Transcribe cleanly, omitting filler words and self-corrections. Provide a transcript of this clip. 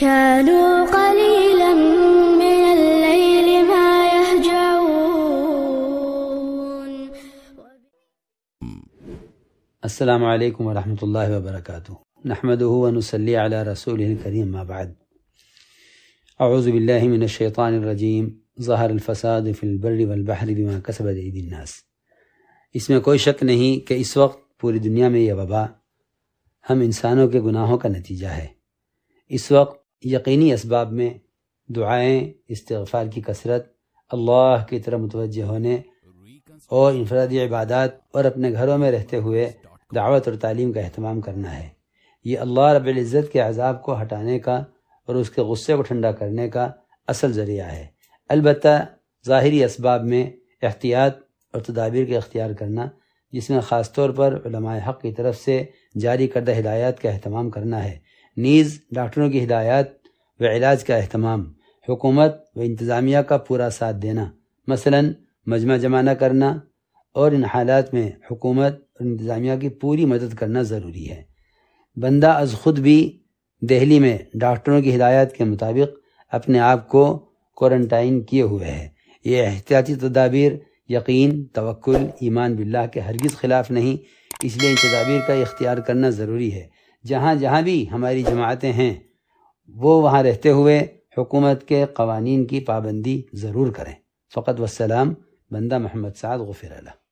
كانوا قليلا من الليل ما يهجعون. السلام علیکم ورحمۃ اللہ وبرکاتہ، نحمده ونصلی علی رسولہ الکریم، ما بعد، اعوذ باللہ من الشیطان الرجیم، ظہر الفساد فی البر والبحر بما کسبت ایدی الناس۔ اس میں کوئی شک نہیں کہ اس وقت پوری دنیا میں یہ وبا ہم انسانوں کے گناہوں کا نتیجہ ہے۔ اس وقت یقینی اسباب میں دعائیں، استغفار کی کثرت، اللہ کی طرف متوجہ ہونے اور انفرادی عبادات اور اپنے گھروں میں رہتے ہوئے دعوت اور تعلیم کا اہتمام کرنا ہے۔ یہ اللہ رب العزت کے عذاب کو ہٹانے کا اور اس کے غصے کو ٹھنڈا کرنے کا اصل ذریعہ ہے۔ البتہ ظاہری اسباب میں احتیاط اور تدابیر کا اختیار کرنا، جس میں خاص طور پر علماء حق کی طرف سے جاری کردہ ہدایات کا اہتمام کرنا ہے، نیز ڈاکٹروں کی ہدایات و علاج کا اہتمام، حکومت و انتظامیہ کا پورا ساتھ دینا، مثلا مجمع جمع نہ کرنا، اور ان حالات میں حکومت اور انتظامیہ کی پوری مدد کرنا ضروری ہے۔ بندہ از خود بھی دہلی میں ڈاکٹروں کی ہدایات کے مطابق اپنے آپ کو کوارنٹائن کیے ہوئے ہے۔ یہ احتیاطی تدابیر یقین، توکل، ایمان باللہ کے ہرگز خلاف نہیں، اس لیے ان تدابیر کا اختیار کرنا ضروری ہے۔ جہاں جہاں بھی ہماری جماعتیں ہیں وہ وہاں رہتے ہوئے حکومت کے قوانین کی پابندی ضرور کریں۔ فقط والسلام، بندہ محمد سعد غفر اللہ۔